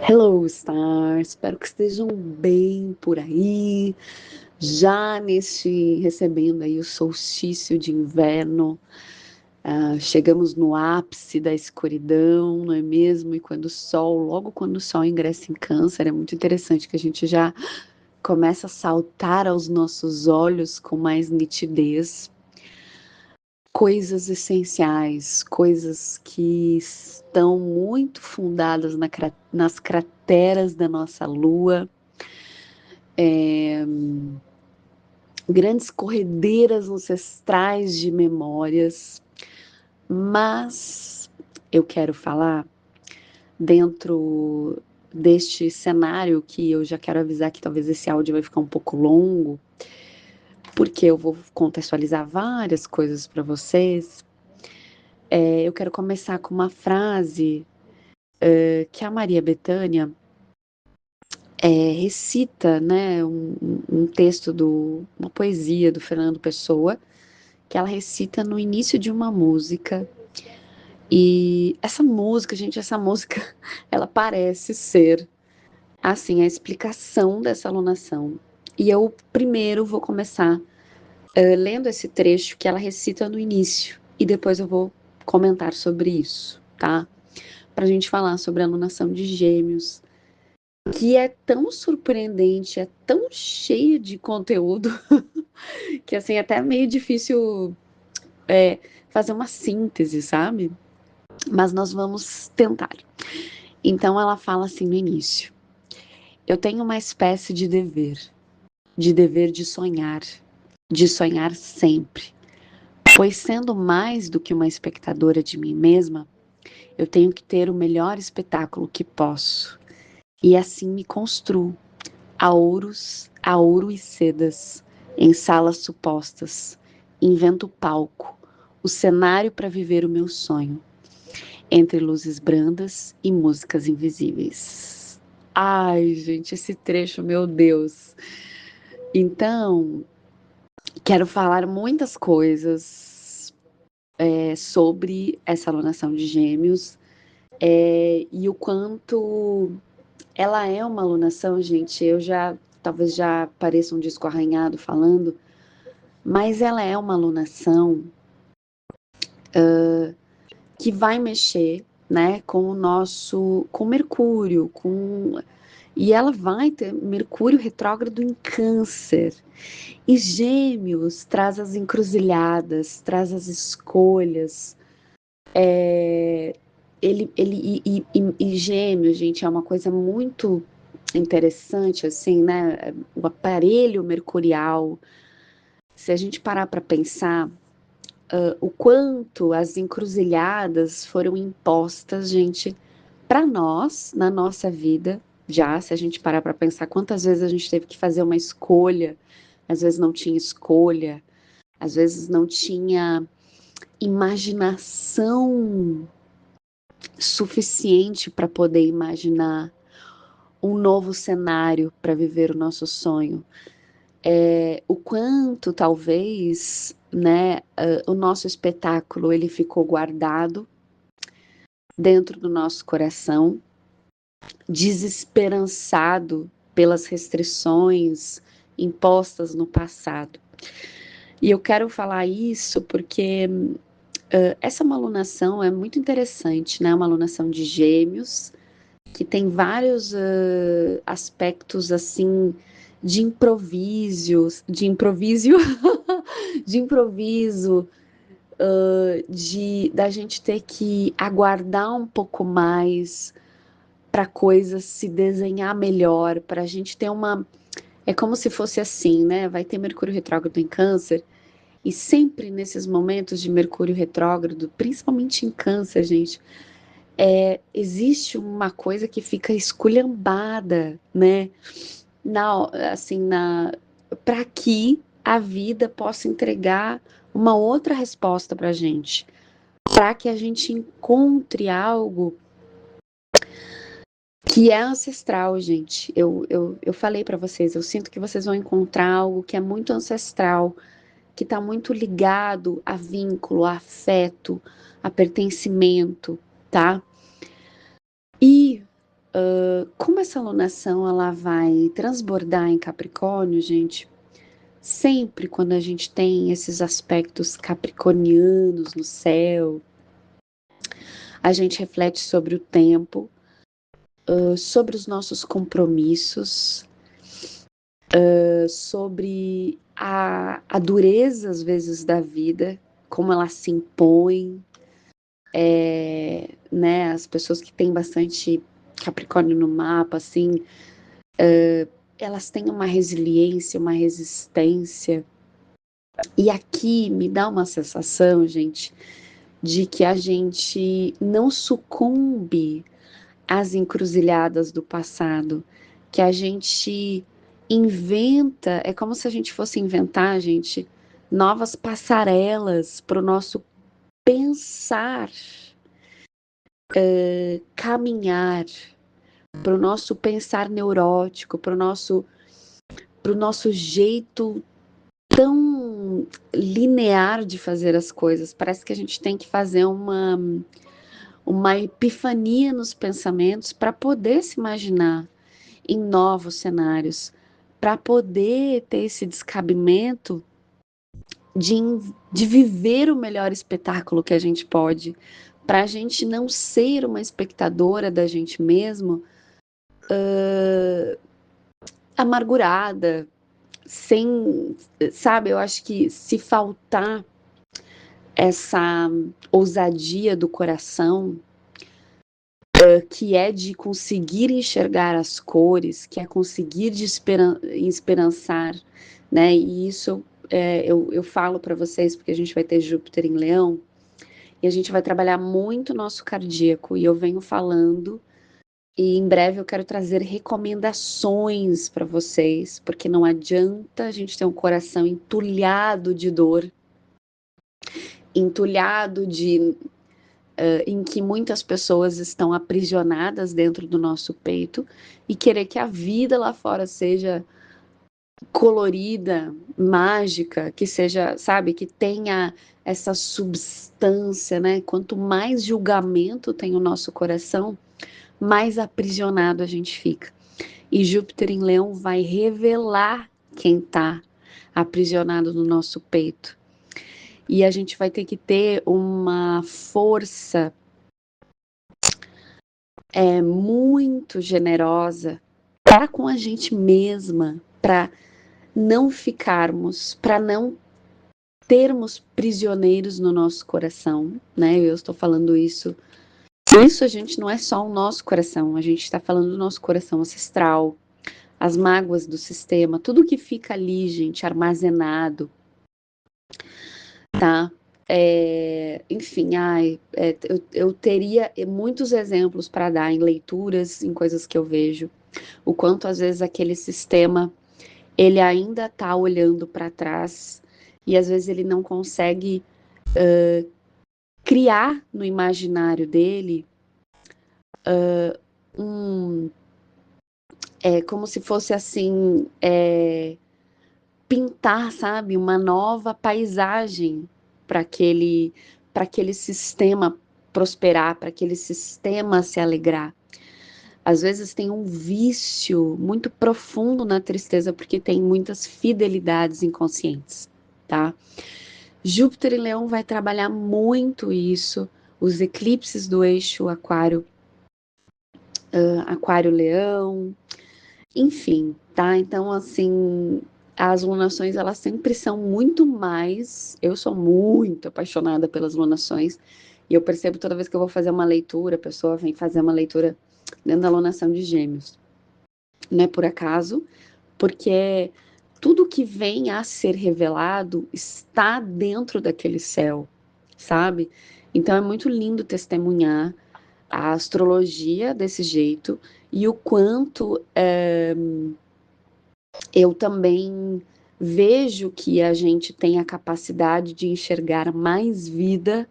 Hello, Stars! Espero que estejam bem por aí, já recebendo aí o solstício de inverno. Chegamos no ápice da escuridão, não é mesmo? E logo quando o sol ingressa em Câncer, é muito interessante que a gente já começa a saltar aos nossos olhos com mais nitidez coisas essenciais, coisas que estão muito fundadas nas crateras da nossa lua, grandes corredeiras ancestrais de memórias, mas eu quero falar dentro deste cenário que eu já quero avisar que talvez esse áudio vai ficar um pouco longo, porque eu vou contextualizar várias coisas para vocês. Eu quero começar com uma frase que a Maria Bethânia recita, né, um texto uma poesia do Fernando Pessoa, que ela recita no início de uma música. E essa música, ela parece ser, assim, a explicação dessa alunação. E eu primeiro vou começar lendo esse trecho que ela recita no início, e depois eu vou comentar sobre isso, tá? Pra gente falar sobre a alunação de Gêmeos, que é tão surpreendente, é tão cheia de conteúdo, que assim, é até meio difícil fazer uma síntese, sabe? Mas nós vamos tentar. Então ela fala assim no início: eu tenho uma espécie de dever de sonhar sempre, pois sendo mais do que uma espectadora de mim mesma, eu tenho que ter o melhor espetáculo que posso, e assim me construo a ouro e sedas, em salas supostas, invento o palco, o cenário para viver o meu sonho, entre luzes brandas e músicas invisíveis. Ai, gente, esse trecho, meu Deus. Então, quero falar muitas coisas sobre essa alunação de Gêmeos e o quanto ela é uma alunação, gente. Talvez já pareça um disco arranhado falando, mas ela é uma alunação que vai mexer, né, com Mercúrio, e ela vai ter Mercúrio retrógrado em Câncer. E Gêmeos traz as encruzilhadas, traz as escolhas. E Gêmeos, gente, é uma coisa muito interessante, assim, né? O aparelho mercurial. Se a gente parar para pensar, o quanto as encruzilhadas foram impostas, gente, para nós, na nossa vida, já, se a gente parar para pensar quantas vezes a gente teve que fazer uma escolha, às vezes não tinha escolha, às vezes não tinha imaginação suficiente para poder imaginar um novo cenário para viver o nosso sonho. O quanto talvez, né, o nosso espetáculo ele ficou guardado dentro do nosso coração, desesperançado pelas restrições impostas no passado. E eu quero falar isso porque essa alunação é muito interessante, né? Uma alunação de Gêmeos, que tem vários aspectos assim de improviso, de improviso, de da gente ter que aguardar um pouco mais para a coisa se desenhar melhor, para a gente ter uma. É como se fosse assim, né? Vai ter Mercúrio retrógrado em Câncer, e sempre nesses momentos de Mercúrio retrógrado, principalmente em Câncer, gente, existe uma coisa que fica esculhambada, né? Assim, para que a vida possa entregar uma outra resposta para a gente, para que a gente encontre algo que é ancestral, gente. Eu falei para vocês, eu sinto que vocês vão encontrar algo que é muito ancestral, que está muito ligado a vínculo, a afeto, a pertencimento, tá? E Como essa alunação ela vai transbordar em Capricórnio, gente, sempre quando a gente tem esses aspectos capricornianos no céu, a gente reflete sobre o tempo, sobre os nossos compromissos, sobre a dureza, às vezes, da vida, como ela se impõe, né? As pessoas que têm bastante Capricórnio no mapa, assim, elas têm uma resiliência, uma resistência. E aqui me dá uma sensação, gente, de que a gente não sucumbe às encruzilhadas do passado, que a gente inventa, é como se a gente fosse inventar, gente, novas passarelas para o nosso pensar, caminhar, para o nosso pensar neurótico, para o nosso jeito tão linear de fazer as coisas. Parece que a gente tem que fazer uma epifania nos pensamentos para poder se imaginar em novos cenários, para poder ter esse descabimento de, de viver o melhor espetáculo que a gente pode, para a gente não ser uma espectadora da gente mesmo amargurada, sem, sabe, eu acho que se faltar essa ousadia do coração, que é de conseguir enxergar as cores, que é conseguir de esperançar, né? E isso eu falo para vocês, porque a gente vai ter Júpiter em Leão, e a gente vai trabalhar muito o nosso cardíaco, e eu venho falando, e em breve eu quero trazer recomendações para vocês, porque não adianta a gente ter um coração entulhado de dor, entulhado de em que muitas pessoas estão aprisionadas dentro do nosso peito e querer que a vida lá fora seja colorida, mágica, que seja, sabe, que tenha essa substância, né? Quanto mais julgamento tem o nosso coração, mais aprisionado a gente fica. E Júpiter em Leão vai revelar quem está aprisionado no nosso peito. E a gente vai ter que ter uma força muito generosa para com a gente mesma, para não ficarmos, para não termos prisioneiros no nosso coração, né? Eu estou falando isso. Isso a gente não é só o nosso coração, a gente está falando do nosso coração ancestral, as mágoas do sistema, tudo que fica ali, gente, armazenado, tá? Enfim, eu teria muitos exemplos para dar em leituras, em coisas que eu vejo, o quanto às vezes aquele sistema ele ainda está olhando para trás e às vezes ele não consegue criar no imaginário dele um como se fosse assim pintar, sabe, uma nova paisagem para aquele sistema prosperar, para aquele sistema se alegrar. Às vezes tem um vício muito profundo na tristeza, porque tem muitas fidelidades inconscientes, tá? Júpiter em Leão vai trabalhar muito isso, os eclipses do eixo Aquário, Aquário-Leão, enfim, tá? Então, assim, as lunações, elas sempre são muito mais. Eu sou muito apaixonada pelas lunações, e eu percebo toda vez que eu vou fazer uma leitura, a pessoa vem fazer uma leitura dentro da lunação de Gêmeos. Não é por acaso, porque tudo que vem a ser revelado está dentro daquele céu, sabe? Então é muito lindo testemunhar a astrologia desse jeito e o quanto eu também vejo que a gente tem a capacidade de enxergar mais vida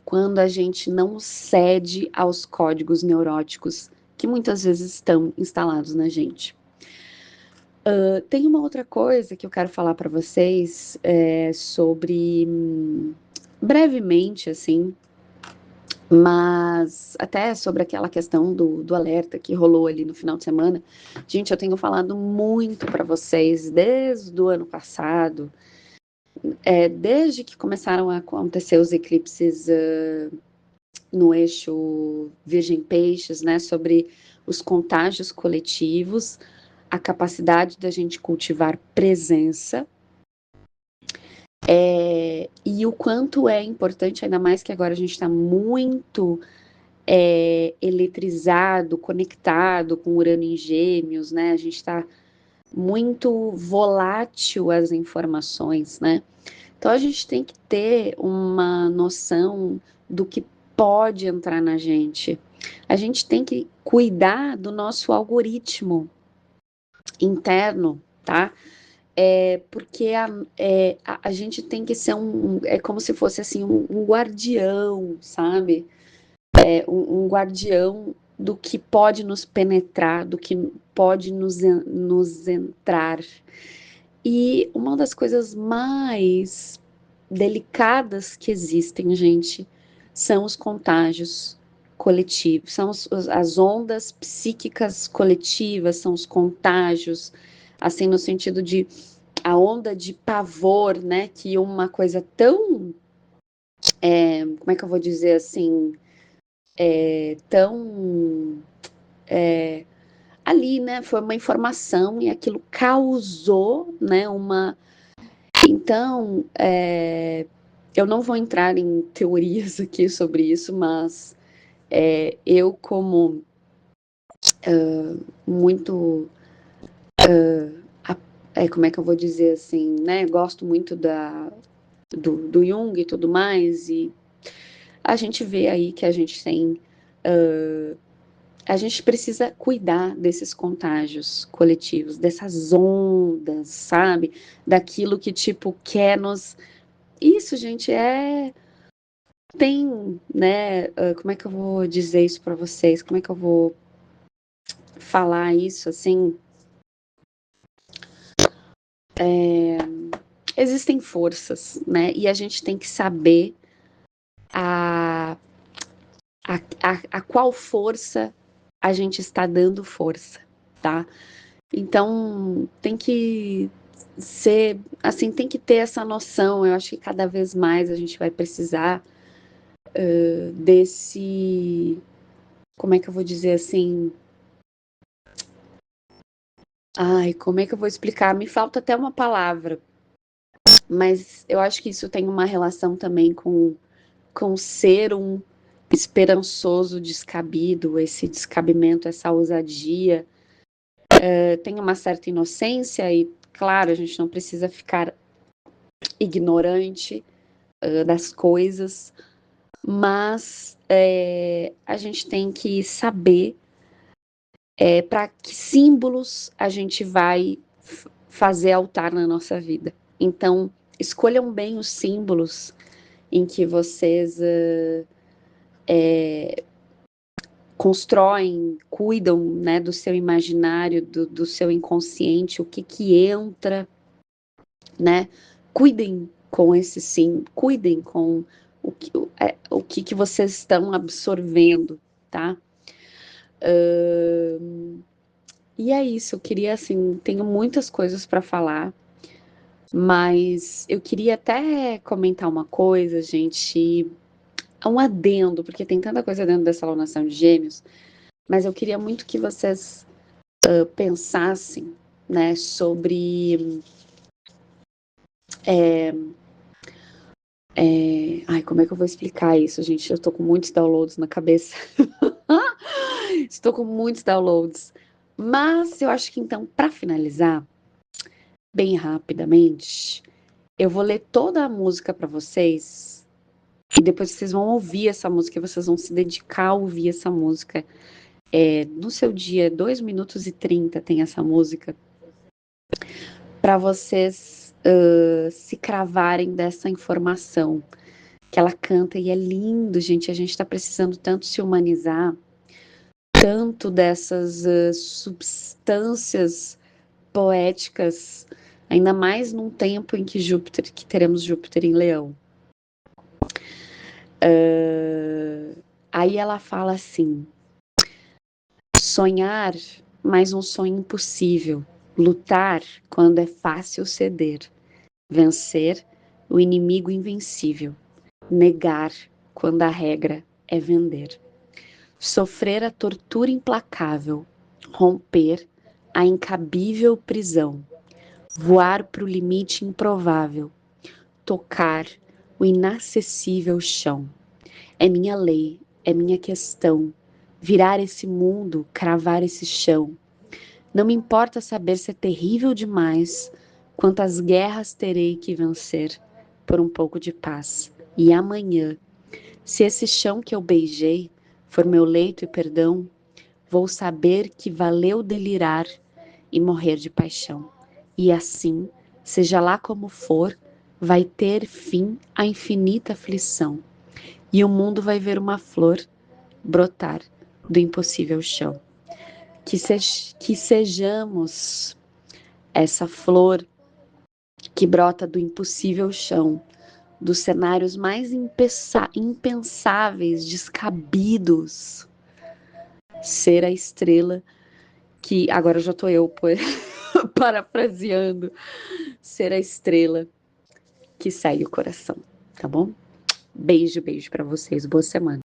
quando a gente não cede aos códigos neuróticos que muitas vezes estão instalados na gente. Tem uma outra coisa que eu quero falar para vocês sobre brevemente, assim, Mas até sobre aquela questão do alerta que rolou ali no final de semana, gente, eu tenho falado muito para vocês desde o ano passado, desde que começaram a acontecer os eclipses no eixo Virgem-Peixes, né, sobre os contágios coletivos, a capacidade da gente cultivar presença, e o quanto é importante, ainda mais que agora a gente está muito eletrizado, conectado com Urano em Gêmeos, né? A gente está muito volátil às informações, né? Então a gente tem que ter uma noção do que pode entrar na gente. A gente tem que cuidar do nosso algoritmo interno, tá? Porque a gente tem que ser é como se fosse assim um guardião, sabe? Um guardião do que pode nos penetrar, do que pode nos entrar. E uma das coisas mais delicadas que existem, gente, são os contágios coletivos, são as ondas psíquicas coletivas, são os contágios, assim, no sentido de a onda de pavor, né, que uma coisa tão, como é que eu vou dizer assim, tão ali, né, foi uma informação e aquilo causou, né, uma. Então, eu não vou entrar em teorias aqui sobre isso, mas eu, como muito, como é que eu vou dizer assim, né? Gosto muito do Jung e tudo mais, e a gente vê aí que a gente tem. A gente precisa cuidar desses contágios coletivos, dessas ondas, sabe? Daquilo que, tipo, quer nos. Isso, gente, tem, né? Como é que eu vou dizer isso para vocês? Como é que eu vou falar isso assim? Existem forças, né? E a gente tem que saber a, a qual força a gente está dando força, tá? Então, tem que ser, assim, tem que ter essa noção. Eu acho que cada vez mais a gente vai precisar desse, como é que eu vou dizer assim? Ai, como é que eu vou explicar? Me falta até uma palavra, mas eu acho que isso tem uma relação também com ser um esperançoso descabido, esse descabimento, essa ousadia. Tem uma certa inocência e, claro, a gente não precisa ficar ignorante das coisas, mas a gente tem que saber para que símbolos a gente vai fazer altar na nossa vida. Então, escolham bem os símbolos em que vocês constroem, cuidam, né, do seu imaginário, do seu inconsciente, o que entra, né? Cuidem com esse sim, cuidem com o que vocês estão absorvendo, tá? E é isso, eu queria, assim, tenho muitas coisas para falar, mas eu queria até comentar uma coisa, gente, um adendo, porque tem tanta coisa dentro dessa alunação de gêmeos, mas eu queria muito que vocês pensassem, né, sobre. Ai, como é que eu vou explicar isso, gente? Eu tô com muitos downloads na cabeça. Estou com muitos downloads. Mas eu acho que então, para finalizar, bem rapidamente, eu vou ler toda a música para vocês. E depois vocês vão ouvir essa música, e vocês vão se dedicar a ouvir essa música. No seu dia, 2 minutos e 30 tem essa música, para vocês se cravarem dessa informação que ela canta. E é lindo, gente. A gente está precisando tanto se humanizar, tanto dessas substâncias poéticas, ainda mais num tempo em que teremos Júpiter em Leão. Aí ela fala assim: sonhar, mas um sonho impossível. Lutar quando é fácil ceder. Vencer o inimigo invencível. Negar quando a regra é vender. Sofrer a tortura implacável. Romper a incabível prisão. Voar para o limite improvável. Tocar o inacessível chão. É minha lei, é minha questão. Virar esse mundo, cravar esse chão. Não me importa saber se é terrível demais, quantas guerras terei que vencer por um pouco de paz. E amanhã, se esse chão que eu beijei for meu leito e perdão, vou saber que valeu delirar e morrer de paixão. E assim, seja lá como for, vai ter fim a infinita aflição. E o mundo vai ver uma flor brotar do impossível chão. Que sejamos essa flor que brota do impossível chão, dos cenários mais impensáveis, descabidos, ser a estrela que, agora já tô eu parafraseando, ser a estrela que segue o coração, tá bom? Beijo, beijo para vocês, boa semana.